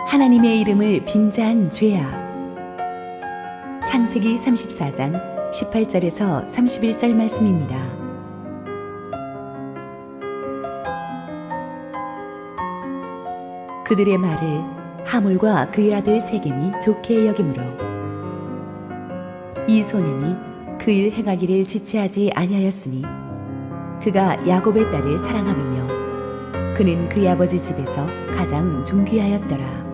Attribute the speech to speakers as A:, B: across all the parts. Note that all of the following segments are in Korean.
A: 하나님의 이름을 빙자한 죄야. 창세기 34장 18절에서 31절 말씀입니다. 그들의 말을 하몰과 그의 아들 세겜이 좋게 여김으로 이 소년이 그 일 행하기를 지체하지 아니하였으니 그가 야곱의 딸을 사랑함이며 그는 그의 아버지 집에서 가장 존귀하였더라.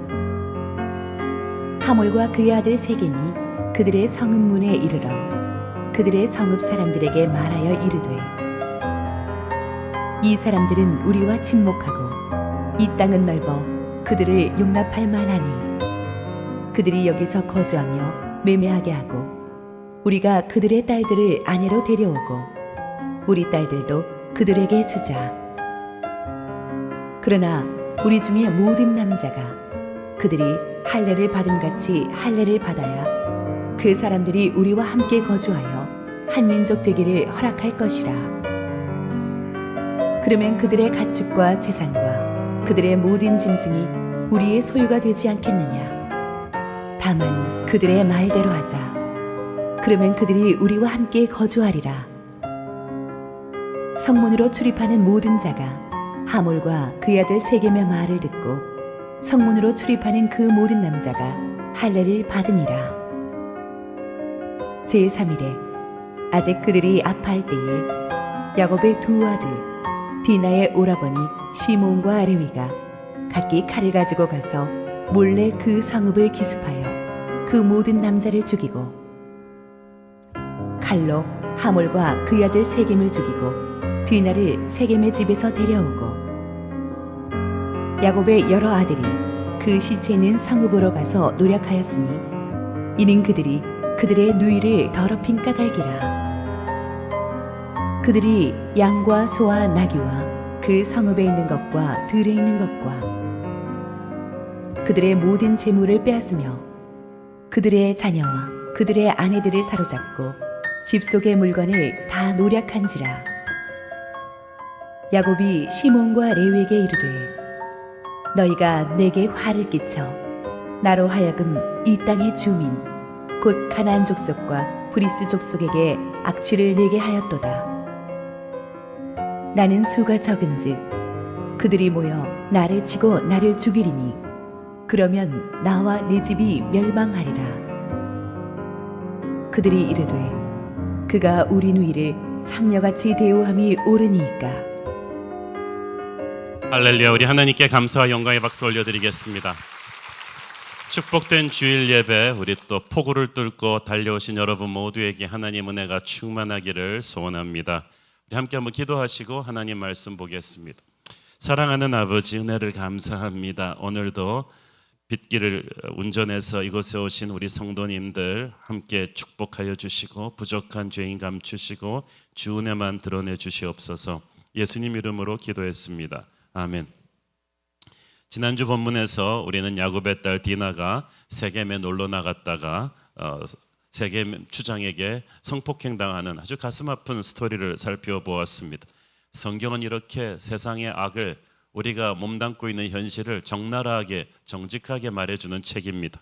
A: 하몰과 그의 아들 세겜이 그들의 성읍문에 이르러 그들의 성읍 사람들에게 말하여 이르되 이 사람들은 우리와 친목하고 이 땅은 넓어 그들을 용납할 만하니 그들이 여기서 거주하며 매매하게 하고 우리가 그들의 딸들을 아내로 데려오고 우리 딸들도 그들에게 주자. 그러나 우리 중에 모든 남자가 그들이 할례를 받음같이 할례를 받아야 그 사람들이 우리와 함께 거주하여 한 민족 되기를 허락할 것이라. 그러면 그들의 가축과 재산과 그들의 모든 짐승이 우리의 소유가 되지 않겠느냐. 다만 그들의 말대로 하자. 그러면 그들이 우리와 함께 거주하리라. 성문으로 출입하는 모든 자가 하몰과 그의 아들 세겜의 말을 듣고 성문으로 출입하는 그 모든 남자가 할례를 받으니라. 제3일에 아직 그들이 아파할 때에 야곱의 두 아들 디나의 오라버니 시몬과 레위가 각기 칼을 가지고 가서 몰래 그 성읍을 기습하여 그 모든 남자를 죽이고 칼로 하몰과 그의 아들 세겜을 죽이고 디나를 세겜의 집에서 데려오고 야곱의 여러 아들이 그 시체 있는 성읍으로 가서 노력하였으니 이는 그들이 그들의 누이를 더럽힌 까닭이라. 그들이 양과 소와 나귀와 그 성읍에 있는 것과 들에 있는 것과 그들의 모든 재물을 빼앗으며 그들의 자녀와 그들의 아내들을 사로잡고 집 속의 물건을 다 노략한지라. 야곱이 시몬과 레위에게 이르되 너희가 내게 화를 끼쳐 나로 하여금 이 땅의 주민 곧 가나안 족속과 브리스 족속에게 악취를 내게 하였도다. 나는 수가 적은즉 그들이 모여 나를 치고 나를 죽이리니 그러면 나와 네 집이 멸망하리라. 그들이 이르되 그가 우리 누이를 창녀같이 대우함이 옳으니이까.
B: 할렐루야. 우리 하나님께 감사와 영광의 박수 올려드리겠습니다. 축복된 주일 예배, 우리 또 폭우를 뚫고 달려오신 여러분 모두에게 하나님 은혜가 충만하기를 소원합니다. 우리 함께 한번 기도하시고 하나님 말씀 보겠습니다. 사랑하는 아버지, 은혜를 감사합니다. 오늘도 빗길을 운전해서 이곳에 오신 우리 성도님들 함께 축복하여 주시고 부족한 죄인 감추시고 주 은혜만 드러내 주시옵소서. 예수님 이름으로 기도했습니다. 아멘. 지난주 본문에서 우리는 야곱의 딸 디나가 세겜에 놀러 나갔다가 세겜 추장에게 성폭행당하는 아주 가슴 아픈 스토리를 살펴보았습니다. 성경은 이렇게 세상의 악을 우리가 몸담고 있는 현실을 적나라하게 정직하게 말해주는 책입니다.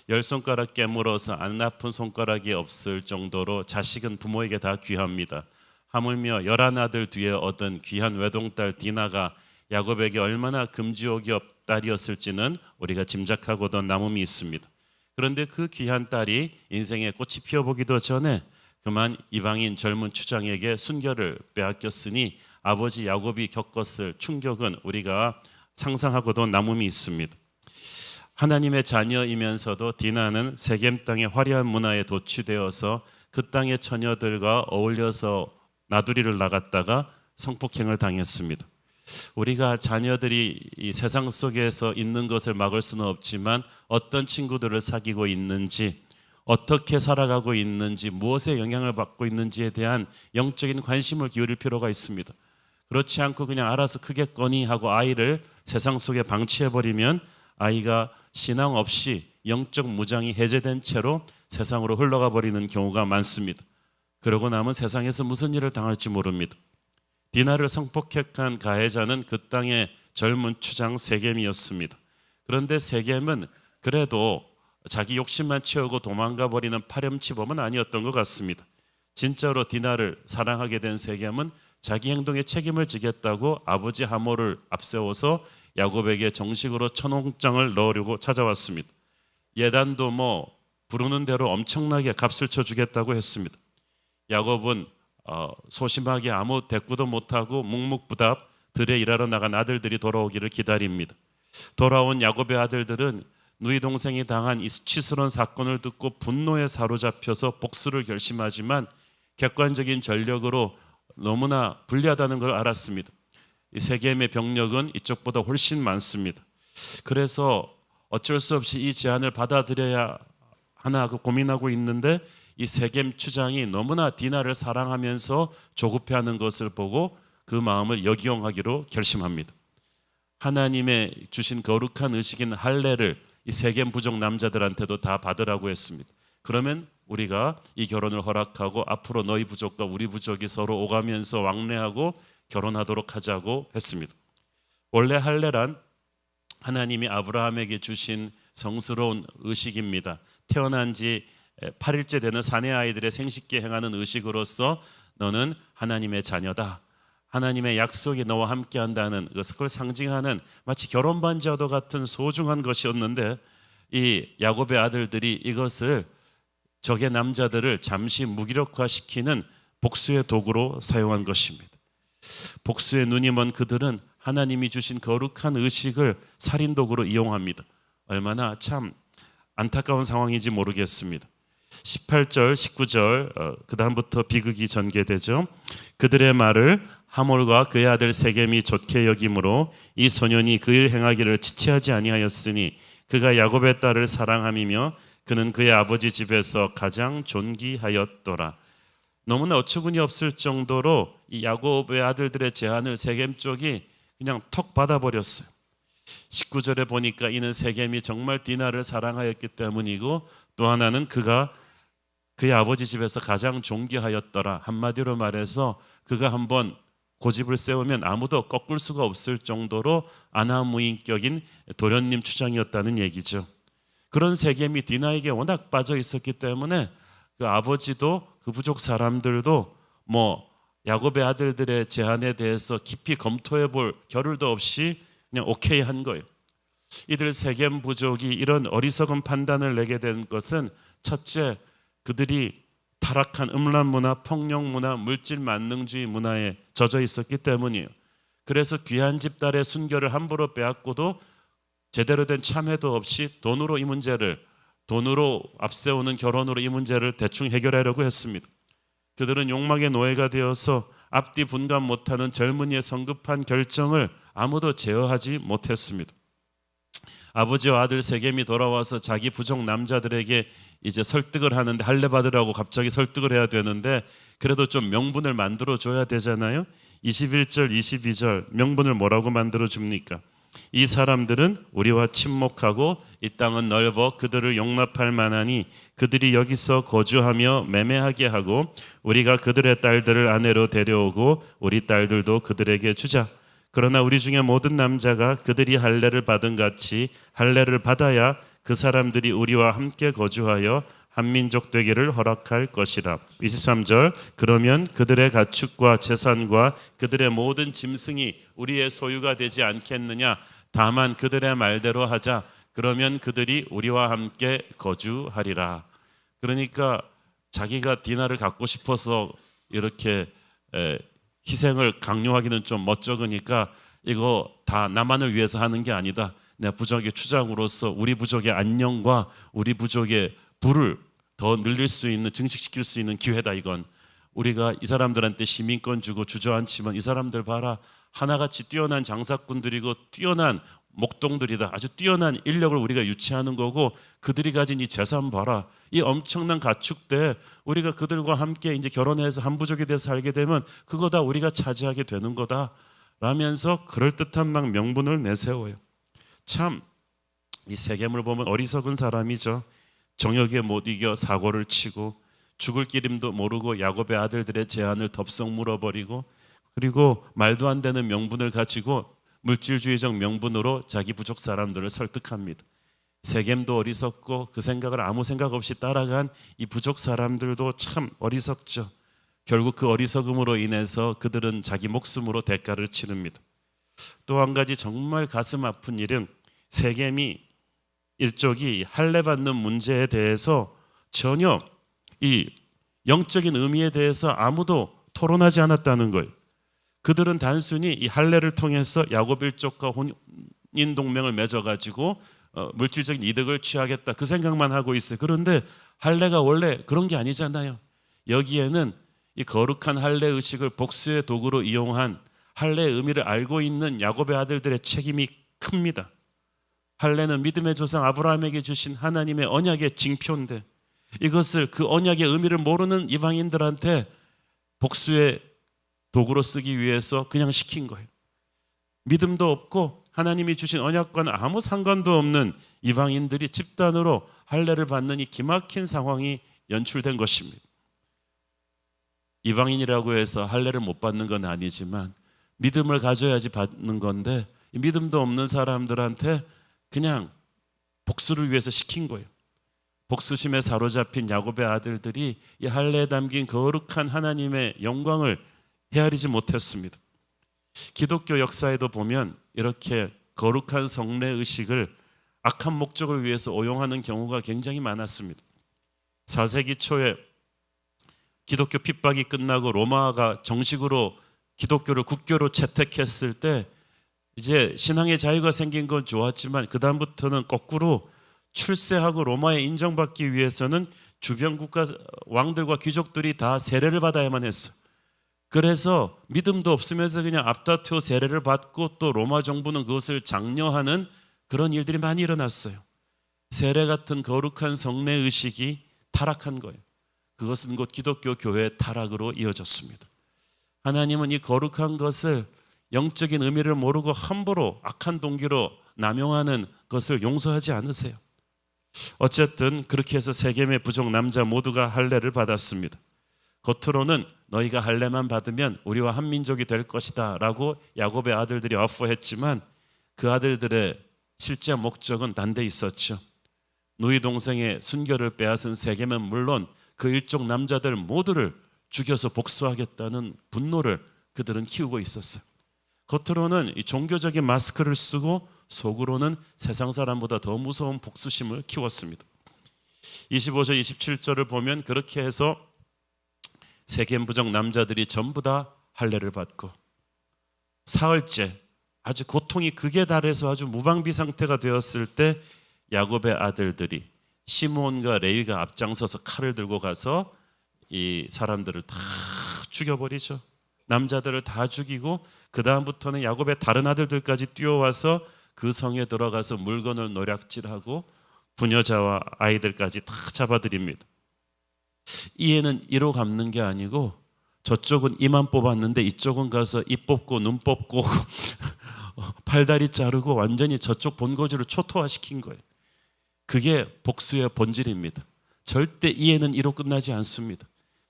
B: 10손가락 깨물어서 안 아픈 손가락이 없을 정도로 자식은 부모에게 다 귀합니다. 하물며 11아들 뒤에 얻은 귀한 외동딸 디나가 야곱에게 얼마나 금지옥이 딸이었을지는 우리가 짐작하고도 남음이 있습니다. 그런데 그 귀한 딸이 인생의 꽃이 피어보기도 전에 그만 이방인 젊은 추장에게 순결을 빼앗겼으니 아버지 야곱이 겪었을 충격은 우리가 상상하고도 남음이 있습니다. 하나님의 자녀이면서도 디나는 세겜 땅의 화려한 문화에 도취되어서 그 땅의 처녀들과 어울려서 나두리를 나갔다가 성폭행을 당했습니다. 우리가 자녀들이 이 세상 속에서 있는 것을 막을 수는 없지만 어떤 친구들을 사귀고 있는지, 어떻게 살아가고 있는지, 무엇에 영향을 받고 있는지에 대한 영적인 관심을 기울일 필요가 있습니다. 그렇지 않고 그냥 알아서 크겠거니 하고 아이를 세상 속에 방치해버리면 아이가 신앙 없이 영적 무장이 해제된 채로 세상으로 흘러가 버리는 경우가 많습니다. 그러고 나면 세상에서 무슨 일을 당할지 모릅니다. 디나를 성폭행한 가해자는 그 땅의 젊은 추장 세겜이었습니다. 그런데 세겜은 그래도 자기 욕심만 채우고 도망가 버리는 파렴치범은 아니었던 것 같습니다. 진짜로 디나를 사랑하게 된 세겜은 자기 행동에 책임을 지겠다고 아버지 하모를 앞세워서 야곱에게 정식으로 천홍장을 넣으려고 찾아왔습니다. 예단도 부르는 대로 엄청나게 값을 쳐주겠다고 했습니다. 야곱은 소심하게 아무 대꾸도 못하고 묵묵부답 들에 일하러 나간 아들들이 돌아오기를 기다립니다. 돌아온 야곱의 아들들은 누이 동생이 당한 이 수치스러운 사건을 듣고 분노에 사로잡혀서 복수를 결심하지만 객관적인 전력으로 너무나 불리하다는 걸 알았습니다. 이 세겜의 병력은 이쪽보다 훨씬 많습니다. 그래서 어쩔 수 없이 이 제안을 받아들여야 하나 하고 고민하고 있는데 이 세겜 추장이 너무나 디나를 사랑하면서 조급해하는 것을 보고 그 마음을 역이용하기로 결심합니다. 하나님의 주신 거룩한 의식인 할례를 이 세겜 부족 남자들한테도 다 받으라고 했습니다. 그러면 우리가 이 결혼을 허락하고 앞으로 너희 부족과 우리 부족이 서로 오가면서 왕래하고 결혼하도록 하자고 했습니다. 원래 할례란 하나님이 아브라함에게 주신 성스러운 의식입니다. 태어난 지 8일째 되는 사내 아이들의 생식기 행하는 의식으로서 너는 하나님의 자녀다, 하나님의 약속이 너와 함께한다는 그걸 상징하는 마치 결혼 반지와도 같은 소중한 것이었는데 이 야곱의 아들들이 이것을 적의 남자들을 잠시 무기력화시키는 복수의 도구로 사용한 것입니다. 복수의 눈이 먼 그들은 하나님이 주신 거룩한 의식을 살인 도구로 이용합니다. 얼마나 참 안타까운 상황인지 모르겠습니다. 18절, 19절 그 다음부터 비극이 전개되죠. 그들의 말을 하몰과 그의 아들 세겜이 좋게 여김으로 이 소년이 그 일 행하기를 지체하지 아니하였으니 그가 야곱의 딸을 사랑함이며 그는 그의 아버지 집에서 가장 존귀하였더라. 너무나 어처구니 없을 정도로 이 야곱의 아들들의 제안을 세겜 쪽이 그냥 턱 받아버렸어요. 19절에 보니까 이는 세겜이 정말 디나를 사랑하였기 때문이고 또 하나는 그가 그의 아버지 집에서 가장 존귀하였더라. 한마디로 말해서 그가 한번 고집을 세우면 아무도 꺾을 수가 없을 정도로 아나무인격인 도련님 추장이었다는 얘기죠. 그런 세겜이 디나에게 워낙 빠져 있었기 때문에 그 아버지도 그 부족 사람들도 야곱의 아들들의 제안에 대해서 깊이 검토해 볼 겨를도 없이 그냥 오케이 한 거예요. 이들 세겜 부족이 이런 어리석은 판단을 내게 된 것은 첫째, 그들이 타락한 음란 문화, 폭력 문화, 물질 만능주의 문화에 젖어 있었기 때문이에요. 그래서 귀한 집 딸의 순결을 함부로 빼앗고도 제대로 된 참회도 없이 돈으로 앞세우는 결혼으로 이 문제를 대충 해결하려고 했습니다. 그들은 욕망의 노예가 되어서 앞뒤 분간 못하는 젊은이의 성급한 결정을 아무도 제어하지 못했습니다. 아버지와 아들 세겜이 돌아와서 자기 부족 남자들에게 이제 설득을 하는데 할례 받으라고 갑자기 설득을 해야 되는데 그래도 좀 명분을 만들어 줘야 되잖아요. 21절 22절 명분을 뭐라고 만들어 줍니까? 이 사람들은 우리와 친목하고 이 땅은 넓어 그들을 용납할 만하니 그들이 여기서 거주하며 매매하게 하고 우리가 그들의 딸들을 아내로 데려오고 우리 딸들도 그들에게 주자. 그러나 우리 중에 모든 남자가 그들이 할례를 받은 같이 할례를 받아야 그 사람들이 우리와 함께 거주하여 한민족 되기를 허락할 것이라. 23절 그러면 그들의 가축과 재산과 그들의 모든 짐승이 우리의 소유가 되지 않겠느냐. 다만 그들의 말대로 하자. 그러면 그들이 우리와 함께 거주하리라. 그러니까 자기가 디나를 갖고 싶어서 이렇게 희생을 강요하기는 좀 멋쩍으니까 이거 다 나만을 위해서 하는 게 아니다. 내가 부족의 추장으로서 우리 부족의 안녕과 우리 부족의 부를 더 늘릴 수 있는, 증식시킬 수 있는 기회다. 이건 우리가 이 사람들한테 시민권 주고 주저앉히면 이 사람들 봐라, 하나같이 뛰어난 장사꾼들이고 뛰어난 목동들이다. 아주 뛰어난 인력을 우리가 유치하는 거고 그들이 가진 이 재산 봐라. 이 엄청난 가축대 우리가 그들과 함께 이제 결혼해서 한 부족이 돼서 살게 되면 그거 다 우리가 차지하게 되는 거다 라면서 그럴듯한 막 명분을 내세워요. 참 이 세겜을 보면 어리석은 사람이죠. 정욕에 못 이겨 사고를 치고 죽을 기림도 모르고 야곱의 아들들의 제안을 덥석 물어버리고 그리고 말도 안 되는 명분을 가지고 물질주의적 명분으로 자기 부족 사람들을 설득합니다. 세겜도 어리석고 그 생각을 아무 생각 없이 따라간 이 부족 사람들도 참 어리석죠. 결국 그 어리석음으로 인해서 그들은 자기 목숨으로 대가를 치릅니다. 또 한 가지 정말 가슴 아픈 일은 세겜이 일족이 할례 받는 문제에 대해서 전혀 이 영적인 의미에 대해서 아무도 토론하지 않았다는 거예요. 그들은 단순히 이 할례를 통해서 야곱 일족과 혼인 동맹을 맺어가지고 물질적인 이득을 취하겠다 그 생각만 하고 있어요. 그런데 할례가 원래 그런 게 아니잖아요. 여기에는 이 거룩한 할례 의식을 복수의 도구로 이용한 할례의 의미를 알고 있는 야곱의 아들들의 책임이 큽니다. 할례는 믿음의 조상 아브라함에게 주신 하나님의 언약의 징표인데 이것을 그 언약의 의미를 모르는 이방인들한테 복수의 도구로 쓰기 위해서 그냥 시킨 거예요. 믿음도 없고 하나님이 주신 언약과는 아무 상관도 없는 이방인들이 집단으로 할례를 받는 이 기막힌 상황이 연출된 것입니다. 이방인이라고 해서 할례를 못 받는 건 아니지만 믿음을 가져야지 받는 건데 믿음도 없는 사람들한테 그냥 복수를 위해서 시킨 거예요. 복수심에 사로잡힌 야곱의 아들들이 이 할례에 담긴 거룩한 하나님의 영광을 헤아리지 못했습니다. 기독교 역사에도 보면 이렇게 거룩한 성례 의식을 악한 목적을 위해서 오용하는 경우가 굉장히 많았습니다. 4세기 초에 기독교 핍박이 끝나고 로마가 정식으로 기독교를 국교로 채택했을 때 이제 신앙의 자유가 생긴 건 좋았지만 그 다음부터는 거꾸로 출세하고 로마에 인정받기 위해서는 주변 국가 왕들과 귀족들이 다 세례를 받아야만 했어. 그래서 믿음도 없으면서 그냥 앞다투어 세례를 받고 또 로마 정부는 그것을 장려하는 그런 일들이 많이 일어났어요. 세례 같은 거룩한 성례 의식이 타락한 거예요. 그것은 곧 기독교 교회의 타락으로 이어졌습니다. 하나님은 이 거룩한 것을 영적인 의미를 모르고 함부로 악한 동기로 남용하는 것을 용서하지 않으세요. 어쨌든 그렇게 해서 세겜의 부족 남자 모두가 할례를 받았습니다. 겉으로는 너희가 할례만 받으면 우리와 한 민족이 될 것이다 라고 야곱의 아들들이 어퍼했지만 그 아들들의 실제 목적은 딴 데 있었죠. 누이 동생의 순결을 빼앗은 세겜은 물론 그 일족 남자들 모두를 죽여서 복수하겠다는 분노를 그들은 키우고 있었어요. 겉으로는 이 종교적인 마스크를 쓰고 속으로는 세상 사람보다 더 무서운 복수심을 키웠습니다. 25절 27절을 보면 그렇게 해서 세겜 부족 남자들이 전부 다 할례를 받고 사흘째 아주 고통이 극에 달해서 아주 무방비 상태가 되었을 때 야곱의 아들들이 시므온과 레위가 앞장서서 칼을 들고 가서 이 사람들을 다 죽여버리죠. 남자들을 다 죽이고 그 다음부터는 야곱의 다른 아들들까지 뛰어와서 그 성에 들어가서 물건을 노략질하고 부녀자와 아이들까지 다 잡아들입니다. 이에는 이로 갚는 게 아니고 저쪽은 이만 뽑았는데 이쪽은 가서 입 뽑고 눈 뽑고 팔다리 자르고 완전히 저쪽 본거지를 초토화시킨 거예요. 그게 복수의 본질입니다. 절대 이에는 이로 끝나지 않습니다.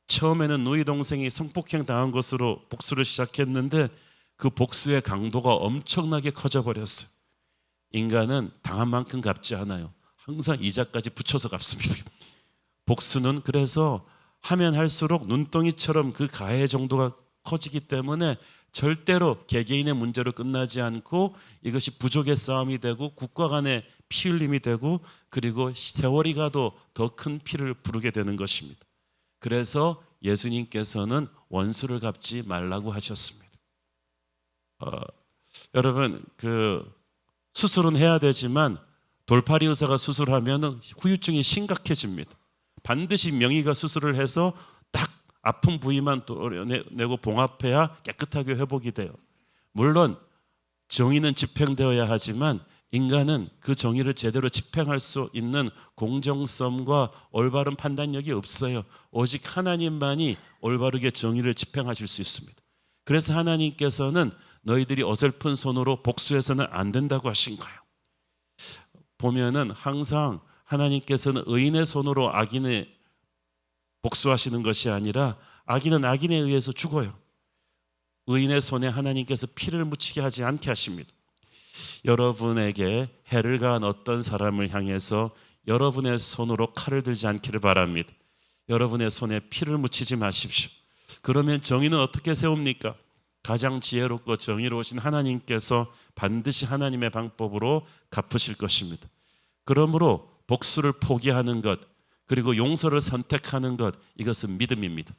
B: 처음에는 누이 동생이 성폭행 당한 것으로 복수를 시작했는데 그 복수의 강도가 엄청나게 커져버렸어요. 인간은 당한 만큼 갚지 않아요. 항상 이자까지 붙여서 갚습니다. 복수는 그래서 하면 할수록 눈덩이처럼 그 가해 정도가 커지기 때문에 절대로 개개인의 문제로 끝나지 않고 이것이 부족의 싸움이 되고 국가 간의 피 흘림이 되고 그리고 세월이 가도 더 큰 피를 부르게 되는 것입니다. 그래서 예수님께서는 원수를 갚지 말라고 하셨습니다. 여러분 수술은 해야 되지만 돌팔이 의사가 수술하면 후유증이 심각해집니다. 반드시 명의가 수술을 해서 딱 아픈 부위만 내고 봉합해야 깨끗하게 회복이 돼요. 물론 정의는 집행되어야 하지만 인간은 그 정의를 제대로 집행할 수 있는 공정성과 올바른 판단력이 없어요. 오직 하나님만이 올바르게 정의를 집행하실 수 있습니다. 그래서 하나님께서는 너희들이 어설픈 손으로 복수해서는 안 된다고 하신 거예요. 보면은 항상 하나님께서는 의인의 손으로 악인을 복수하시는 것이 아니라 악인은 악인에 의해서 죽어요. 의인의 손에 하나님께서 피를 묻히게 하지 않게 하십니다. 여러분에게 해를 가한 어떤 사람을 향해서 여러분의 손으로 칼을 들지 않기를 바랍니다. 여러분의 손에 피를 묻히지 마십시오. 그러면 정의는 어떻게 세웁니까? 가장 지혜롭고 정의로우신 하나님께서 반드시 하나님의 방법으로 갚으실 것입니다. 그러므로 복수를 포기하는 것, 그리고 용서를 선택하는 것, 이것은 믿음입니다.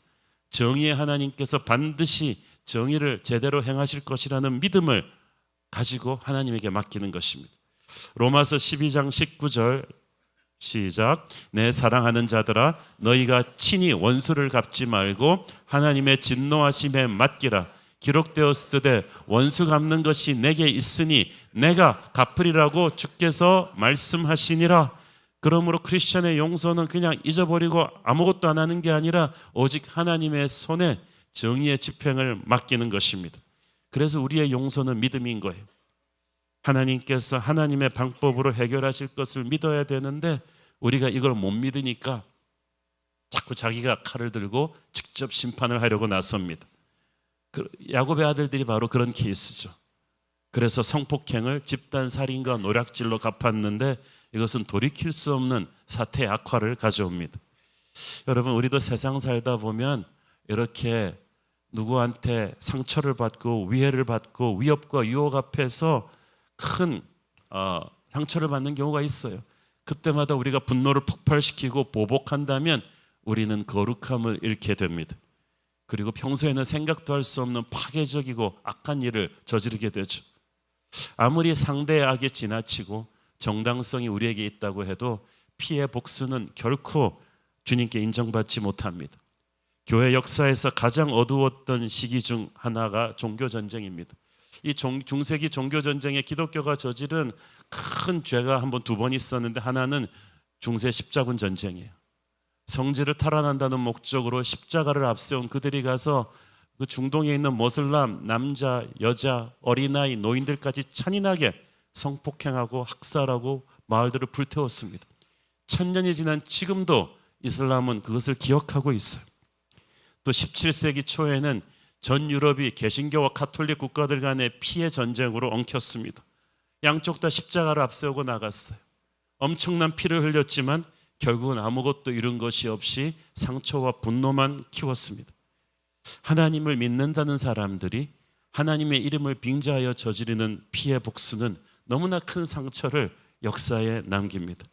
B: 정의의 하나님께서 반드시 정의를 제대로 행하실 것이라는 믿음을 가지고 하나님에게 맡기는 것입니다. 로마서 12장 19절 시작. 내 사랑하는 자들아, 너희가 친히 원수를 갚지 말고 하나님의 진노하심에 맡기라. 기록되었으되 원수 갚는 것이 내게 있으니 내가 갚으리라고 주께서 말씀하시니라. 그러므로 크리스천의 용서는 그냥 잊어버리고 아무것도 안 하는 게 아니라 오직 하나님의 손에 정의의 집행을 맡기는 것입니다. 그래서 우리의 용서는 믿음인 거예요. 하나님께서 하나님의 방법으로 해결하실 것을 믿어야 되는데 우리가 이걸 못 믿으니까 자꾸 자기가 칼을 들고 직접 심판을 하려고 나섭니다. 야곱의 아들들이 바로 그런 케이스죠. 그래서 성폭행을 집단살인과 노략질로 갚았는데 이것은 돌이킬 수 없는 사태의 악화를 가져옵니다. 여러분, 우리도 세상 살다 보면 이렇게 누구한테 상처를 받고 위해를 받고 위협과 유혹 앞에서 큰 상처를 받는 경우가 있어요. 그때마다 우리가 분노를 폭발시키고 보복한다면 우리는 거룩함을 잃게 됩니다. 그리고 평소에는 생각도 할 수 없는 파괴적이고 악한 일을 저지르게 되죠. 아무리 상대의 악에 지나치고 정당성이 우리에게 있다고 해도 피해 복수는 결코 주님께 인정받지 못합니다. 교회 역사에서 가장 어두웠던 시기 중 하나가 종교전쟁입니다. 이 중세기 종교전쟁에 기독교가 저지른 큰 죄가 두 번 있었는데 하나는 중세 십자군 전쟁이에요. 성지를 탈환한다는 목적으로 십자가를 앞세운 그들이 가서 그 중동에 있는 모슬람 남자, 여자, 어린아이, 노인들까지 잔인하게 성폭행하고 학살하고 마을들을 불태웠습니다. 1000년이 지난 지금도 이슬람은 그것을 기억하고 있어요. 또 17세기 초에는 전 유럽이 개신교와 가톨릭 국가들 간의 피해 전쟁으로 엉켰습니다. 양쪽 다 십자가를 앞세우고 나갔어요. 엄청난 피를 흘렸지만 결국은 아무것도 이룬 것이 없이 상처와 분노만 키웠습니다. 하나님을 믿는다는 사람들이 하나님의 이름을 빙자하여 저지르는 피해 복수는 너무나 큰 상처를 역사에 남깁니다.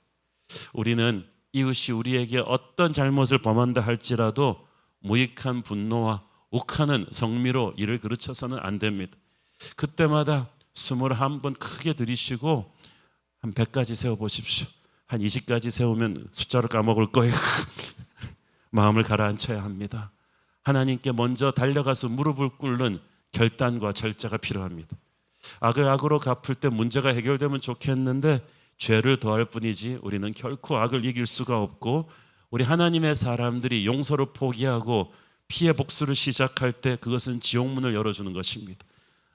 B: 우리는 이웃이 우리에게 어떤 잘못을 범한다 할지라도 무익한 분노와 욱하는 성미로 이를 그르쳐서는 안 됩니다. 그때마다 숨을 한번 크게 들이쉬고 한 100가지 세워보십시오. 한 20가지 세우면 숫자를 까먹을 거예요. 마음을 가라앉혀야 합니다. 하나님께 먼저 달려가서 무릎을 꿇는 결단과 절제가 필요합니다. 악을 악으로 갚을 때 문제가 해결되면 좋겠는데 죄를 더할 뿐이지 우리는 결코 악을 이길 수가 없고, 우리 하나님의 사람들이 용서를 포기하고 피해 복수를 시작할 때 그것은 지옥문을 열어주는 것입니다.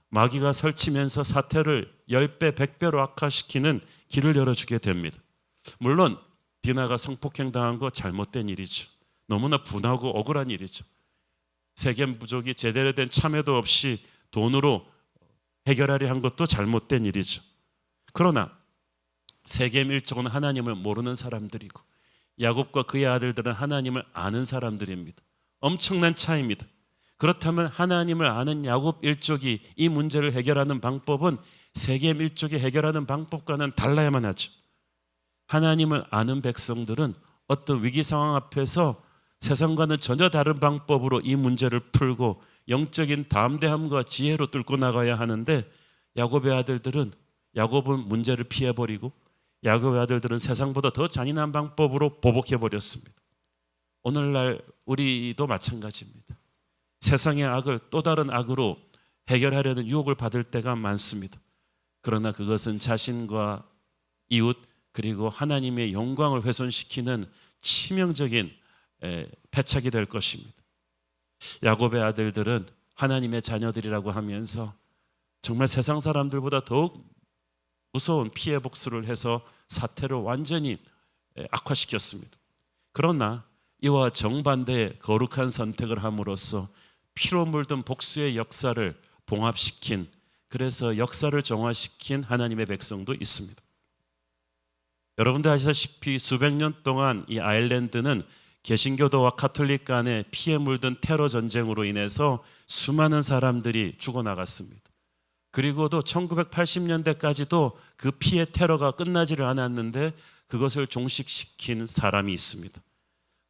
B: 마귀가 설치면서 사태를 10배, 100배로 악화시키는 길을 열어주게 됩니다. 물론 디나가 성폭행 당한 거 잘못된 일이죠. 너무나 분하고 억울한 일이죠. 세겜 부족이 제대로 된 참여도 없이 돈으로 해결하려 한 것도 잘못된 일이죠. 그러나 세겜 일족은 하나님을 모르는 사람들이고 야곱과 그의 아들들은 하나님을 아는 사람들입니다. 엄청난 차이입니다. 그렇다면 하나님을 아는 야곱 일족이 이 문제를 해결하는 방법은 세겜 일족이 해결하는 방법과는 달라야만 하죠. 하나님을 아는 백성들은 어떤 위기 상황 앞에서 세상과는 전혀 다른 방법으로 이 문제를 풀고 영적인 담대함과 지혜로 뚫고 나가야 하는데, 야곱의 아들들은 야곱은 문제를 피해버리고 야곱의 아들들은 세상보다 더 잔인한 방법으로 보복해버렸습니다. 오늘날 우리도 마찬가지입니다. 세상의 악을 또 다른 악으로 해결하려는 유혹을 받을 때가 많습니다. 그러나 그것은 자신과 이웃 그리고 하나님의 영광을 훼손시키는 치명적인 패착이 될 것입니다. 야곱의 아들들은 하나님의 자녀들이라고 하면서 정말 세상 사람들보다 더욱 무서운 피해 복수를 해서 사태를 완전히 악화시켰습니다. 그러나 이와 정반대의 거룩한 선택을 함으로써 피로 물든 복수의 역사를 봉합시킨 그래서 역사를 정화시킨 하나님의 백성도 있습니다. 여러분들 아시다시피 수백 년 동안 이 아일랜드는 개신교도와 가톨릭 간의 피에 물든 테러 전쟁으로 인해서 수많은 사람들이 죽어나갔습니다. 그리고도 1980년대까지도 그 피해 테러가 끝나지를 않았는데 그것을 종식시킨 사람이 있습니다.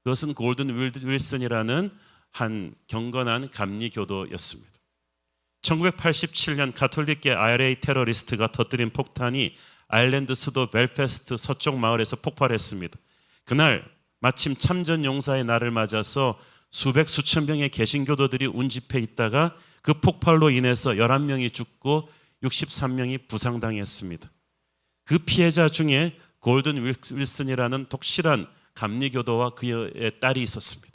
B: 그것은 골든 윌슨이라는 한 경건한 감리교도였습니다. 1987년 가톨릭계 IRA 테러리스트가 터뜨린 폭탄이 아일랜드 수도 벨패스트 서쪽 마을에서 폭발했습니다. 그날 마침 참전 용사의 날을 맞아서 수백 수천 명의 개신교도들이 운집해 있다가 그 폭발로 인해서 11명이 죽고 63명이 부상당했습니다. 그 피해자 중에 골든 윌슨이라는 독실한 감리교도와 그의 딸이 있었습니다.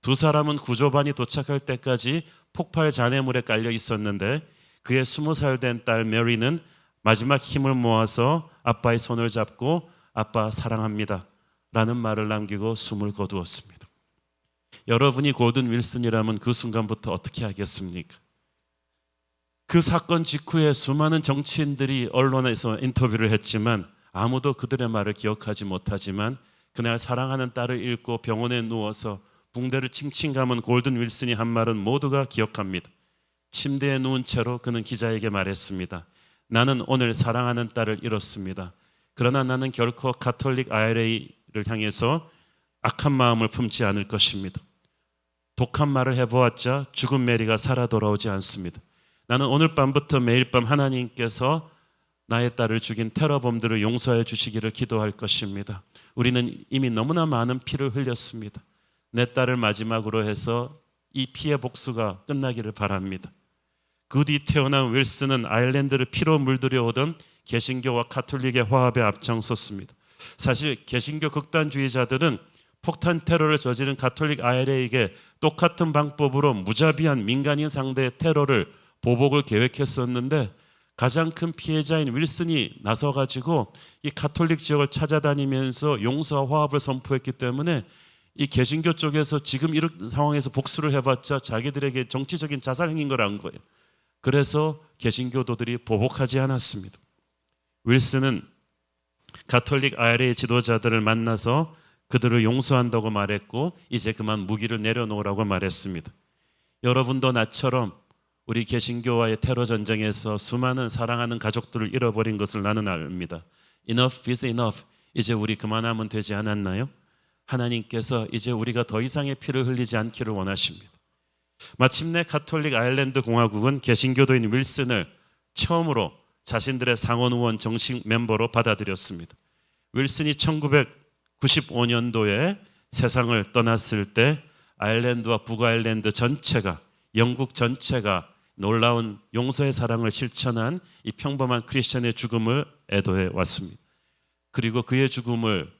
B: 두 사람은 구조반이 도착할 때까지 폭발 잔해물에 깔려 있었는데 그의 20살 된 딸 메리는 마지막 힘을 모아서 아빠의 손을 잡고 아빠 사랑합니다 라는 말을 남기고 숨을 거두었습니다. 여러분이 골든 윌슨이라면 그 순간부터 어떻게 하겠습니까? 그 사건 직후에 수많은 정치인들이 언론에서 인터뷰를 했지만 아무도 그들의 말을 기억하지 못하지만 그날 사랑하는 딸을 잃고 병원에 누워서 붕대를 칭칭 감은 골든 윌슨이 한 말은 모두가 기억합니다. 침대에 누운 채로 그는 기자에게 말했습니다. 나는 오늘 사랑하는 딸을 잃었습니다. 그러나 나는 결코 가톨릭 IRA를 향해서 악한 마음을 품지 않을 것입니다. 독한 말을 해보았자 죽은 메리가 살아 돌아오지 않습니다. 나는 오늘 밤부터 매일 밤 하나님께서 나의 딸을 죽인 테러범들을 용서해 주시기를 기도할 것입니다. 우리는 이미 너무나 많은 피를 흘렸습니다. 내 딸을 마지막으로 해서 이 피의 복수가 끝나기를 바랍니다. 그 뒤 태어난 윌슨은 아일랜드를 피로 물들여 오던 개신교와 가톨릭의 화합에 앞장섰습니다. 사실 개신교 극단주의자들은 폭탄 테러를 저지른 가톨릭 IRA에게 똑같은 방법으로 무자비한 민간인 상대의 테러를 보복을 계획했었는데 가장 큰 피해자인 윌슨이 나서가지고 이 가톨릭 지역을 찾아다니면서 용서와 화합을 선포했기 때문에 이 개신교 쪽에서 지금 이런 상황에서 복수를 해봤자 자기들에게 정치적인 자살 행위인 걸 안 거예요. 그래서 개신교도들이 보복하지 않았습니다. 윌슨은 가톨릭 IRA 지도자들을 만나서 그들을 용서한다고 말했고 이제 그만 무기를 내려놓으라고 말했습니다. 여러분도 나처럼 우리 개신교와의 테러 전쟁에서 수많은 사랑하는 가족들을 잃어버린 것을 나는 압니다. Enough is enough. 이제 우리 그만하면 되지 않았나요? 하나님께서 이제 우리가 더 이상의 피를 흘리지 않기를 원하십니다. 마침내 가톨릭 아일랜드 공화국은 개신교도인 윌슨을 처음으로 자신들의 상원의원 정식 멤버로 받아들였습니다. 윌슨이 1995년도에 세상을 떠났을 때 아일랜드와 북아일랜드 전체가 영국 전체가 놀라운 용서의 사랑을 실천한 이 평범한 크리스천의 죽음을 애도해 왔습니다. 그리고 그의 죽음을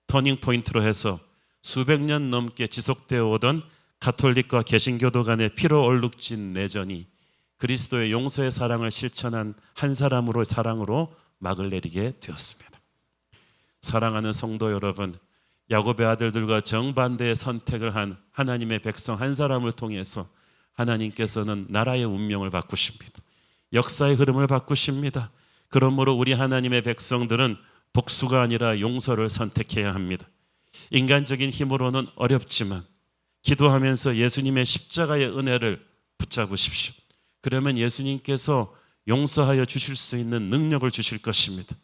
B: 터닝 포인트로 해서 수백 년 넘게 지속되어 오던 가톨릭과 개신교도 간의 피로 얼룩진 내전이 그리스도의 용서의 사랑을 실천한 한 사람으로 사랑으로 막을 내리게 되었습니다. 사랑하는 성도 여러분, 야곱의 아들들과 정반대의 선택을 한 하나님의 백성 한 사람을 통해서 하나님께서는 나라의 운명을 바꾸십니다. 역사의 흐름을 바꾸십니다. 그러므로 우리 하나님의 백성들은 복수가 아니라 용서를 선택해야 합니다. 인간적인 힘으로는 어렵지만 기도하면서 예수님의 십자가의 은혜를 붙잡으십시오. 그러면 예수님께서 용서하여 주실 수 있는 능력을 주실 것입니다.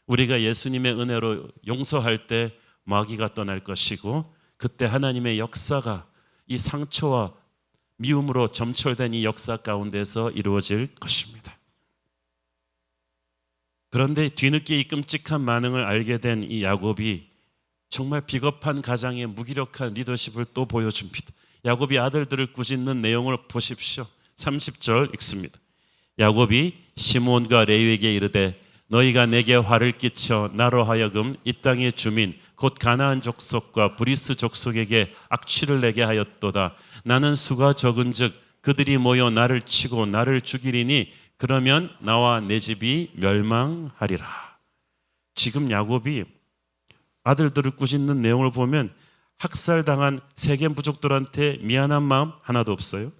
B: 우리가 예수님의 은혜로 용서할 때 마귀가 떠날 것이고 그때 하나님의 역사가 이 상처와 미움으로 점철된 이 역사 가운데서 이루어질 것입니다. 그런데 뒤늦게 이 끔찍한 반응을 알게 된 이 야곱이 정말 비겁한 가장의 무기력한 리더십을 또 보여줍니다. 야곱이 아들들을 꾸짖는 내용을 보십시오. 30절 읽습니다. 야곱이 시므온과 레위에게 이르되 너희가 내게 화를 끼쳐 나로 하여금 이 땅의 주민 곧 가나안 족속과 브리스 족속에게 악취를 내게 하였도다. 나는 수가 적은즉 그들이 모여 나를 치고 나를 죽이리니 그러면 나와 내 집이 멸망하리라. 지금 야곱이 아들들을 꾸짖는 내용을 보면 학살당한 세겜 부족들한테 미안한 마음 하나도 없어요.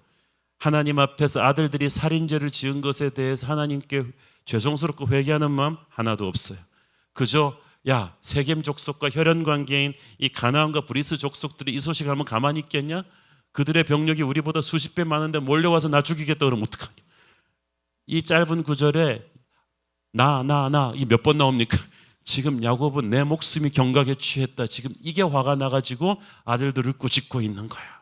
B: 하나님 앞에서 아들들이 살인죄를 지은 것에 대해서 하나님께 죄송스럽고 회개하는 마음 하나도 없어요. 그저 야, 세겜 족속과 혈연 관계인 이 가나안과 브리스 족속들이 이 소식을 하면 가만히 있겠냐? 그들의 병력이 우리보다 수십 배 많은데 몰려와서 나 죽이겠다 그러면 어떡하냐? 이 짧은 구절에 이 몇 번 나옵니까? 지금 야곱은 내 목숨이 경각에 취했다. 지금 이게 화가 나가지고 아들들을 꾸짖고 있는 거야.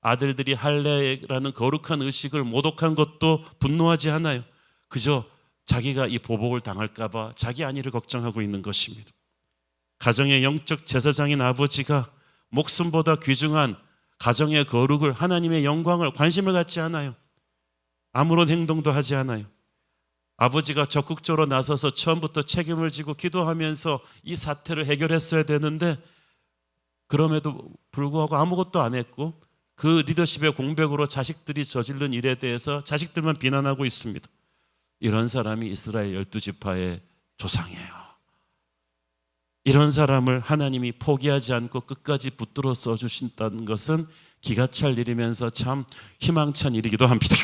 B: 아들들이 할례라는 거룩한 의식을 모독한 것도 분노하지 않아요. 그저 자기가 이 보복을 당할까 봐 자기 안위를 걱정하고 있는 것입니다. 가정의 영적 제사장인 아버지가 목숨보다 귀중한 가정의 거룩을, 하나님의 영광을 관심을 갖지 않아요. 아무런 행동도 하지 않아요. 아버지가 적극적으로 나서서 처음부터 책임을 지고 기도하면서 이 사태를 해결했어야 되는데 그럼에도 불구하고 아무것도 안 했고 그 리더십의 공백으로 자식들이 저지른 일에 대해서 자식들만 비난하고 있습니다. 이런 사람이 이스라엘 12지파의 조상이에요. 이런 사람을 하나님이 포기하지 않고 끝까지 붙들어 써주신다는 것은 기가 찰 일이면서 참 희망찬 일이기도 합니다.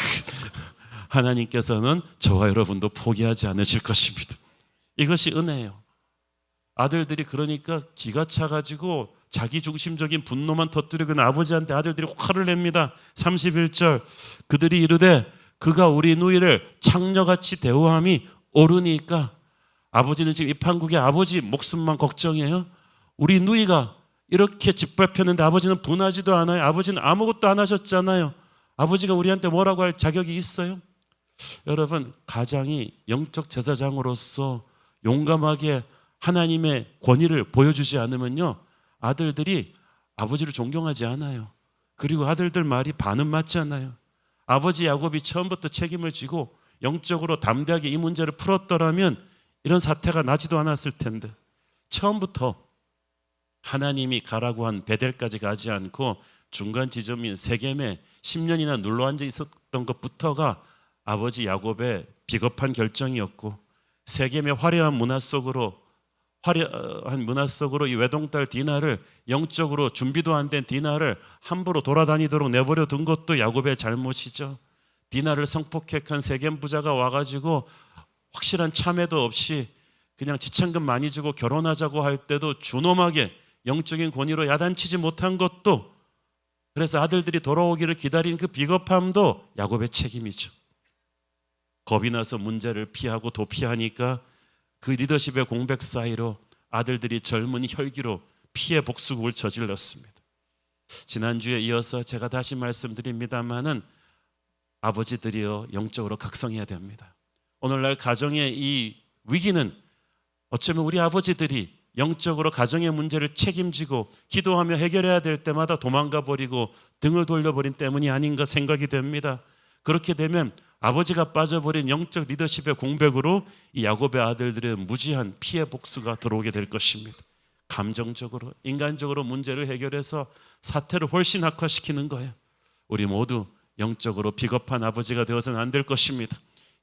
B: 하나님께서는 저와 여러분도 포기하지 않으실 것입니다. 이것이 은혜예요. 아들들이 그러니까 기가 차가지고 자기 중심적인 분노만 터뜨리고 아버지한테 아들들이 화를 냅니다. 31절 그들이 이르되 그가 우리 누이를 창녀같이 대우함이 옳으니까. 아버지는 지금 이 판국의 아버지 목숨만 걱정해요. 우리 누이가 이렇게 짓밟혔는데 아버지는 분하지도 않아요. 아버지는 아무것도 안 하셨잖아요. 아버지가 우리한테 뭐라고 할 자격이 있어요? 여러분, 가장이 영적 제사장으로서 용감하게 하나님의 권위를 보여주지 않으면요, 아들들이 아버지를 존경하지 않아요. 그리고 아들들 말이 반은 맞지 않아요. 아버지 야곱이 처음부터 책임을 지고 영적으로 담대하게 이 문제를 풀었더라면 이런 사태가 나지도 않았을 텐데, 처음부터 하나님이 가라고 한 베델까지 가지 않고 중간 지점인 세겜에 10년이나 눌러앉아 있었던 것부터가 아버지 야곱의 비겁한 결정이었고, 세겜의 화려한 문화 속으로 이 외동딸 디나를, 영적으로 준비도 안 된 디나를 함부로 돌아다니도록 내버려 둔 것도 야곱의 잘못이죠. 디나를 성폭행한 세겜 부자가 와가지고 확실한 참회도 없이 그냥 지참금 많이 주고 결혼하자고 할 때도 준엄하게 영적인 권위로 야단치지 못한 것도, 그래서 아들들이 돌아오기를 기다린 그 비겁함도 야곱의 책임이죠. 겁이 나서 문제를 피하고 도피하니까 그 리더십의 공백 사이로 아들들이 젊은 혈기로 피해 복수국을 저질렀습니다. 지난주에 이어서 제가 다시 말씀드립니다마는 아버지들이요, 영적으로 각성해야 됩니다. 오늘날 가정의 이 위기는 어쩌면 우리 아버지들이 영적으로 가정의 문제를 책임지고 기도하며 해결해야 될 때마다 도망가 버리고 등을 돌려버린 때문이 아닌가 생각이 됩니다. 그렇게 되면 아버지가 빠져버린 영적 리더십의 공백으로 이 야곱의 아들들의 무지한 피해 복수가 들어오게 될 것입니다. 감정적으로, 인간적으로 문제를 해결해서 사태를 훨씬 악화시키는 거예요. 우리 모두 영적으로 비겁한 아버지가 되어서는 안 될 것입니다.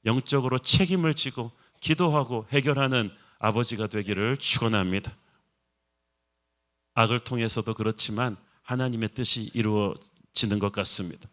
B: 영적으로 책임을 지고 기도하고 해결하는 아버지가 되기를 축원합니다. 악을 통해서도 그렇지만 하나님의 뜻이 이루어지는 것 같습니다.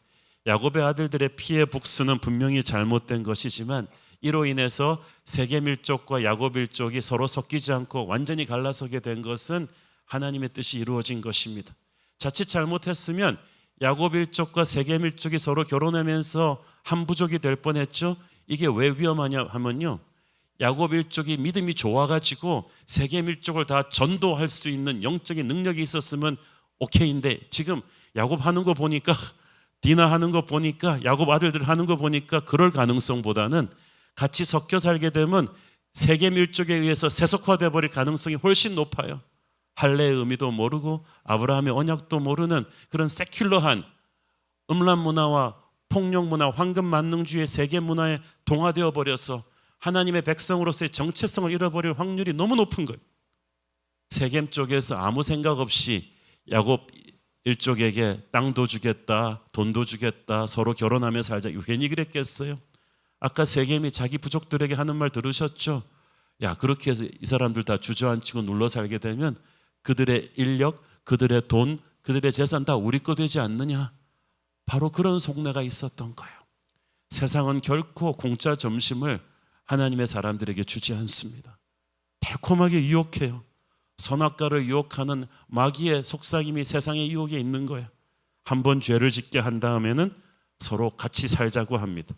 B: 야곱의 아들들의 피해 복수는 분명히 잘못된 것이지만 이로 인해서 세겜 일족과 야곱 일족이 서로 섞이지 않고 완전히 갈라서게 된 것은 하나님의 뜻이 이루어진 것입니다. 자칫 잘못했으면 야곱 일족과 세겜 일족이 서로 결혼하면서 한 부족이 될 뻔했죠. 이게 왜 위험하냐 하면요, 야곱 일족이 믿음이 좋아가지고 세겜 일족을 다 전도할 수 있는 영적인 능력이 있었으면 오케이인데, 지금 야곱 하는 거 보니까, 디나 하는 거 보니까, 야곱 아들들 하는 거 보니까 그럴 가능성보다는 같이 섞여 살게 되면 세겜 일족에 의해서 세속화돼 버릴 가능성이 훨씬 높아요. 할례의 의미도 모르고 아브라함의 언약도 모르는 그런 세큘러한 음란 문화와 폭력 문화, 황금 만능주의 세계 문화에 동화되어 버려서 하나님의 백성으로서의 정체성을 잃어버릴 확률이 너무 높은 거예요. 세겜 쪽에서 아무 생각 없이 야곱 일족에게 땅도 주겠다, 돈도 주겠다, 서로 결혼하며 살자, 괜히 그랬겠어요? 아까 세겜이 자기 부족들에게 하는 말 들으셨죠? 야, 그렇게 해서 이 사람들 다 주저앉히고 눌러 살게 되면 그들의 인력, 그들의 돈, 그들의 재산 다 우리 거 되지 않느냐? 바로 그런 속내가 있었던 거예요. 세상은 결코 공짜 점심을 하나님의 사람들에게 주지 않습니다. 달콤하게 유혹해요. 선악과를 유혹하는 마귀의 속삭임이 세상의 유혹에 있는 거예요. 한번 죄를 짓게 한 다음에는 서로 같이 살자고 합니다.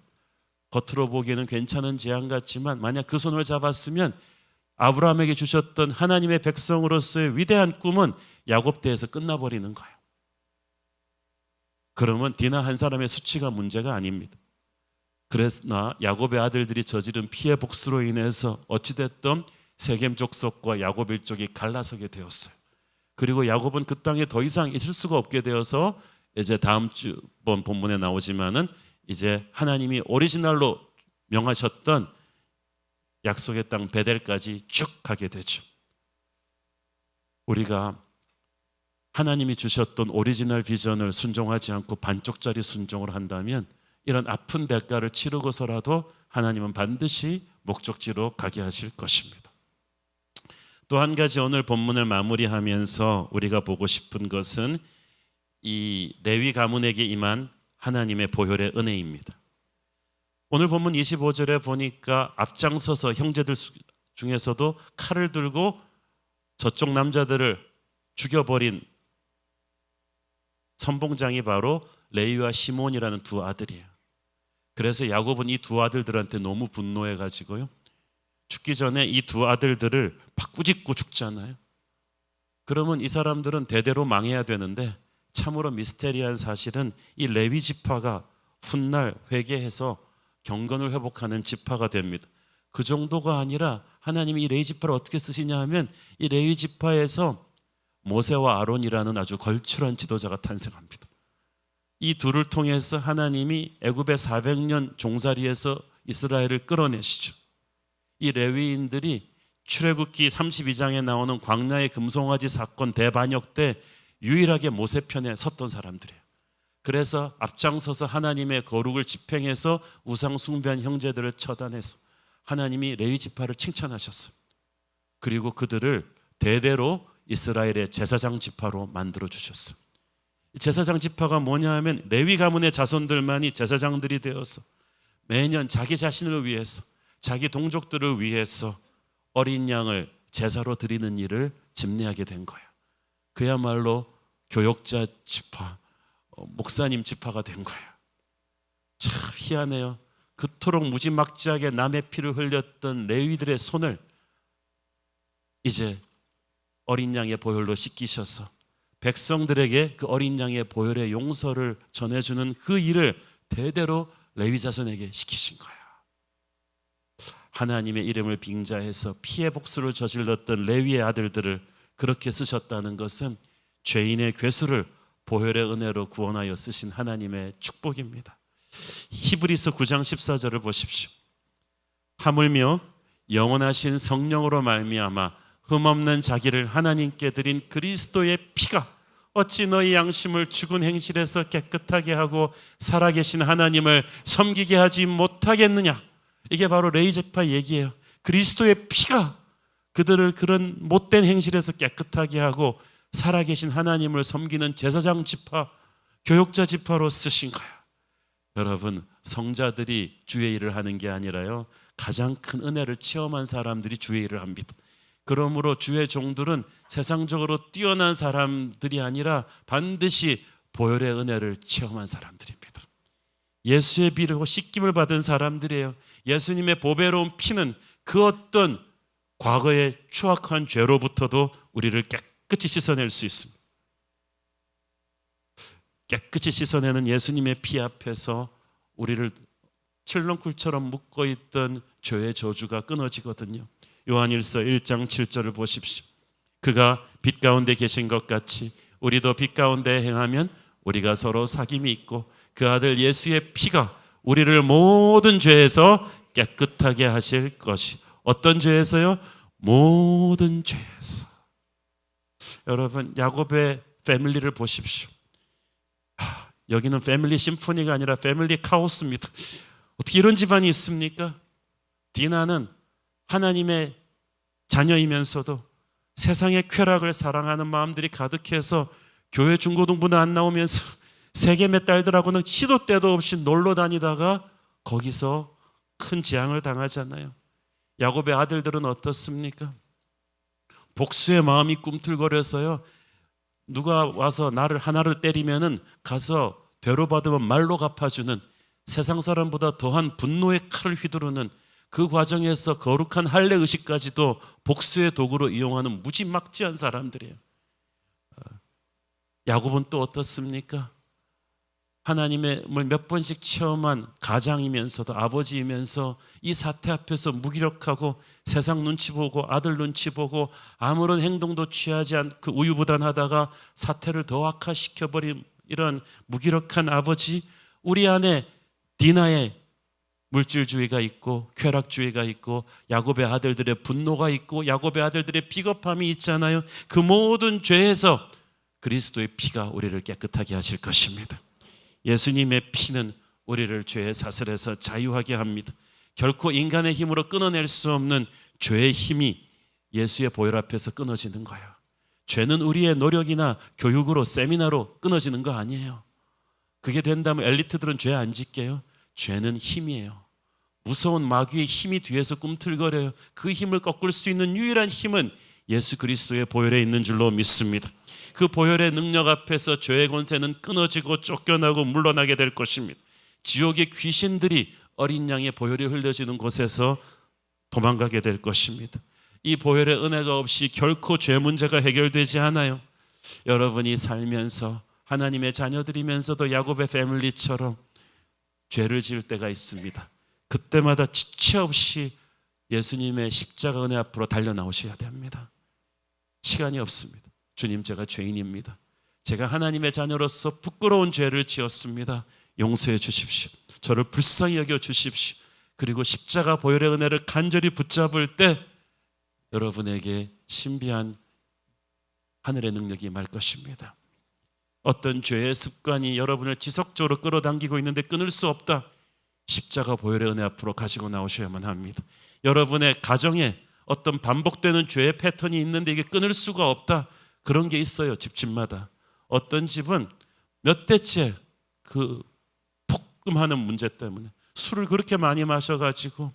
B: 겉으로 보기에는 괜찮은 제안 같지만 만약 그 손을 잡았으면 아브라함에게 주셨던 하나님의 백성으로서의 위대한 꿈은 야곱대에서 끝나버리는 거예요. 그러면 디나 한 사람의 수치가 문제가 아닙니다. 그러나 야곱의 아들들이 저지른 피해 복수로 인해서 어찌됐든 세겜 족속과 야곱 일족이 갈라서게 되었어요. 그리고 야곱은 그 땅에 더 이상 있을 수가 없게 되어서 이제 다음 주 본문에 나오지만은 이제 하나님이 오리지널로 명하셨던 약속의 땅 베델까지 쭉 가게 되죠. 우리가 하나님이 주셨던 오리지널 비전을 순종하지 않고 반쪽짜리 순종을 한다면 이런 아픈 대가를 치르고서라도 하나님은 반드시 목적지로 가게 하실 것입니다. 또 한 가지 오늘 본문을 마무리하면서 우리가 보고 싶은 것은 이 레위 가문에게 임한 하나님의 보혈의 은혜입니다. 오늘 본문 25절에 보니까 앞장서서 형제들 중에서도 칼을 들고 저쪽 남자들을 죽여버린 선봉장이 바로 레위와 시몬이라는 두 아들이에요. 그래서 야곱은 이 두 아들들한테 너무 분노해가지고요, 죽기 전에 이 두 아들들을 바꾸짓고 죽잖아요. 그러면 이 사람들은 대대로 망해야 되는데 참으로 미스테리한 사실은 이 레위 지파가 훗날 회개해서 경건을 회복하는 지파가 됩니다. 그 정도가 아니라 하나님이 이 레위 지파를 어떻게 쓰시냐 하면 이 레위 지파에서 모세와 아론이라는 아주 걸출한 지도자가 탄생합니다. 이 둘을 통해서 하나님이 애굽의 400년 종살이에서 이스라엘을 끌어내시죠. 이 레위인들이 출애굽기 32장에 나오는 광야의 금송아지 사건 대반역 때 유일하게 모세 편에 섰던 사람들이에요. 그래서 앞장서서 하나님의 거룩을 집행해서 우상 숭배한 형제들을 처단해서 하나님이 레위 지파를 칭찬하셨어요. 그리고 그들을 대대로 이스라엘의 제사장 지파로 만들어 주셨어요. 제사장 지파가 뭐냐 하면 레위 가문의 자손들만이 제사장들이 되어서 매년 자기 자신을 위해서, 자기 동족들을 위해서 어린 양을 제사로 드리는 일을 집례하게 된 거예요. 그야말로 교역자 지파, 목사님 지파가 된 거예요. 참 희한해요. 그토록 무지막지하게 남의 피를 흘렸던 레위들의 손을 이제 어린 양의 보혈로 씻기셔서 백성들에게 그 어린 양의 보혈의 용서를 전해주는 그 일을 대대로 레위 자손에게 시키신 거예요. 하나님의 이름을 빙자해서 피해 복수를 저질렀던 레위의 아들들을 그렇게 쓰셨다는 것은 죄인의 괴수를 보혈의 은혜로 구원하여 쓰신 하나님의 축복입니다. 히브리서 9장 14절을 보십시오. 하물며 영원하신 성령으로 말미암아 흠없는 자기를 하나님께 드린 그리스도의 피가 어찌 너희 양심을 죽은 행실에서 깨끗하게 하고 살아계신 하나님을 섬기게 하지 못하겠느냐. 이게 바로 레위 지파 얘기예요. 그리스도의 피가 그들을 그런 못된 행실에서 깨끗하게 하고 살아계신 하나님을 섬기는 제사장 지파, 교역자 지파로 쓰신 거예요. 여러분, 성자들이 주의 일을 하는 게 아니라요, 가장 큰 은혜를 체험한 사람들이 주의 일을 합니다. 그러므로 주의 종들은 세상적으로 뛰어난 사람들이 아니라 반드시 보혈의 은혜를 체험한 사람들입니다. 예수의 피로 씻김을 받은 사람들이에요. 예수님의 보배로운 피는 그 어떤 과거의 추악한 죄로부터도 우리를 깨끗이 씻어낼 수 있습니다. 깨끗이 씻어내는 예수님의 피 앞에서 우리를 칠렁쿨처럼 묶어있던 죄의 저주가 끊어지거든요. 요한일서 1장 7절을 보십시오. 그가 빛 가운데 계신 것 같이 우리도 빛 가운데 행하면 우리가 서로 사귐이 있고 그 아들 예수의 피가 우리를 모든 죄에서 깨끗하게 하실 것이. 어떤 죄에서요? 모든 죄에서. 여러분, 야곱의 패밀리를 보십시오. 여기는 패밀리 심포니가 아니라 패밀리 카오스입니다. 어떻게 이런 집안이 있습니까? 디나는 하나님의 자녀이면서도 세상의 쾌락을 사랑하는 마음들이 가득해서 교회 중고등부도 안 나오면서 세겜의 딸들하고는 시도 때도 없이 놀러 다니다가 거기서 큰 재앙을 당하잖아요. 야곱의 아들들은 어떻습니까? 복수의 마음이 꿈틀거려서요, 누가 와서 나를 하나를 때리면은 가서 되로 받으면 말로 갚아주는, 세상 사람보다 더한 분노의 칼을 휘두르는, 그 과정에서 거룩한 할례 의식까지도 복수의 도구로 이용하는 무지막지한 사람들이에요. 야곱은 또 어떻습니까? 하나님을 몇 번씩 체험한 가장이면서도 아버지이면서 이 사태 앞에서 무기력하고 세상 눈치 보고 아들 눈치 보고 아무런 행동도 취하지 않고 우유부단하다가 사태를 더 악화시켜버린 이런 무기력한 아버지, 우리 안에 디나의 물질주의가 있고 쾌락주의가 있고 야곱의 아들들의 분노가 있고 야곱의 아들들의 비겁함이 있잖아요. 그 모든 죄에서 그리스도의 피가 우리를 깨끗하게 하실 것입니다. 예수님의 피는 우리를 죄의 사슬에서 자유하게 합니다. 결코 인간의 힘으로 끊어낼 수 없는 죄의 힘이 예수의 보혈 앞에서 끊어지는 거예요. 죄는 우리의 노력이나 교육으로 세미나로 끊어지는 거 아니에요. 그게 된다면 엘리트들은 죄 안 짓게요. 죄는 힘이에요. 무서운 마귀의 힘이 뒤에서 꿈틀거려요. 그 힘을 꺾을 수 있는 유일한 힘은 예수 그리스도의 보혈에 있는 줄로 믿습니다. 그 보혈의 능력 앞에서 죄의 권세는 끊어지고 쫓겨나고 물러나게 될 것입니다. 지옥의 귀신들이 어린 양의 보혈이 흘려지는 곳에서 도망가게 될 것입니다. 이 보혈의 은혜가 없이 결코 죄 문제가 해결되지 않아요. 여러분이 살면서 하나님의 자녀들이면서도 야곱의 패밀리처럼 죄를 지을 때가 있습니다. 그때마다 지체 없이 예수님의 십자가 은혜 앞으로 달려 나오셔야 됩니다. 시간이 없습니다. 주님, 제가 죄인입니다. 제가 하나님의 자녀로서 부끄러운 죄를 지었습니다. 용서해 주십시오. 저를 불쌍히 여겨 주십시오. 그리고 십자가 보혈의 은혜를 간절히 붙잡을 때 여러분에게 신비한 하늘의 능력이 임할 것입니다. 어떤 죄의 습관이 여러분을 지속적으로 끌어당기고 있는데 끊을 수 없다. 십자가 보혈의 은혜 앞으로 가지고 나오셔야만 합니다. 여러분의 가정에 어떤 반복되는 죄의 패턴이 있는데 이게 끊을 수가 없다. 그런 게 있어요. 집집마다. 어떤 집은 몇 대째 그 폭금하는 문제 때문에 술을 그렇게 많이 마셔가지고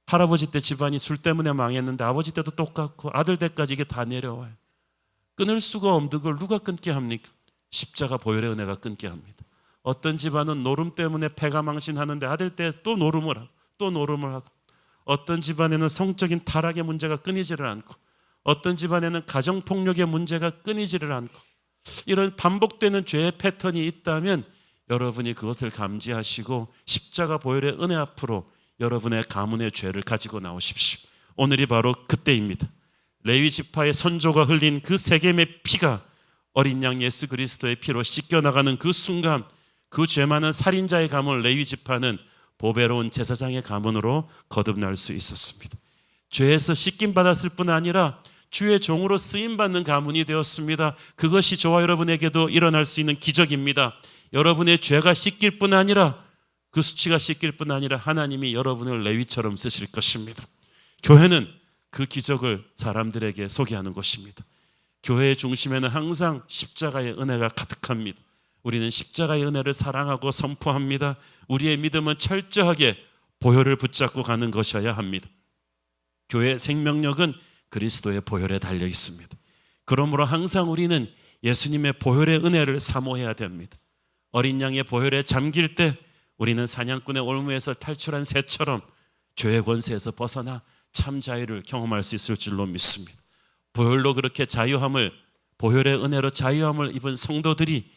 B: 할아버지 때 집안이 술 때문에 망했는데 아버지 때도 똑같고 아들 때까지 이게 다 내려와요. 끊을 수가 없는 걸 누가 끊게 합니까? 십자가 보혈의 은혜가 끊게 합니다. 어떤 집안은 노름 때문에 폐가 망신하는데 아들 때 또 노름을 하고 또 노름을 하고, 어떤 집안에는 성적인 타락의 문제가 끊이지를 않고, 어떤 집안에는 가정폭력의 문제가 끊이지를 않고, 이런 반복되는 죄의 패턴이 있다면 여러분이 그것을 감지하시고 십자가 보혈의 은혜 앞으로 여러분의 가문의 죄를 가지고 나오십시오. 오늘이 바로 그때입니다. 레위 지파의 선조가 흘린 그 세겜의 피가 어린 양 예수 그리스도의 피로 씻겨나가는 그 순간, 그 죄 많은 살인자의 가문 레위 지파는 보배로운 제사장의 가문으로 거듭날 수 있었습니다. 죄에서 씻김 받았을 뿐 아니라 주의 종으로 쓰임받는 가문이 되었습니다. 그것이 저와 여러분에게도 일어날 수 있는 기적입니다. 여러분의 죄가 씻길 뿐 아니라, 그 수치가 씻길 뿐 아니라 하나님이 여러분을 레위처럼 쓰실 것입니다. 교회는 그 기적을 사람들에게 소개하는 것입니다. 교회의 중심에는 항상 십자가의 은혜가 가득합니다. 우리는 십자가의 은혜를 사랑하고 선포합니다. 우리의 믿음은 철저하게 보혈을 붙잡고 가는 것이어야 합니다. 교회의 생명력은 그리스도의 보혈에 달려 있습니다. 그러므로 항상 우리는 예수님의 보혈의 은혜를 사모해야 됩니다. 어린 양의 보혈에 잠길 때 우리는 사냥꾼의 올무에서 탈출한 새처럼 죄의 권세에서 벗어나 참 자유를 경험할 수 있을 줄로 믿습니다. 보혈로 그렇게 자유함을, 보혈의 은혜로 자유함을 입은 성도들이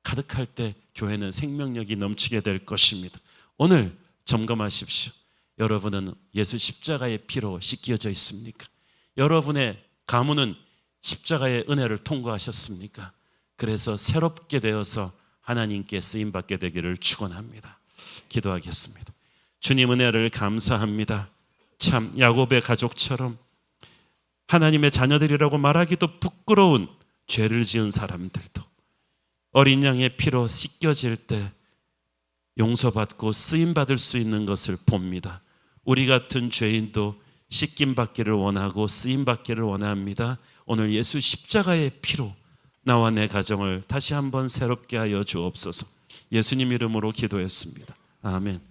B: 가득할 때 교회는 생명력이 넘치게 될 것입니다. 오늘 점검하십시오. 여러분은 예수 십자가의 피로 씻겨져 있습니까? 여러분의 가문은 십자가의 은혜를 통과하셨습니까? 그래서 새롭게 되어서 하나님께 쓰임받게 되기를 축원합니다. 기도하겠습니다. 주님, 은혜를 감사합니다. 참 야곱의 가족처럼 하나님의 자녀들이라고 말하기도 부끄러운 죄를 지은 사람들도 어린 양의 피로 씻겨질 때 용서받고 쓰임받을 수 있는 것을 봅니다. 우리 같은 죄인도 씻김받기를 원하고 쓰임받기를 원합니다. 오늘 예수 십자가의 피로 나와 내 가정을 다시 한번 새롭게 하여 주옵소서. 예수님 이름으로 기도했습니다. 아멘.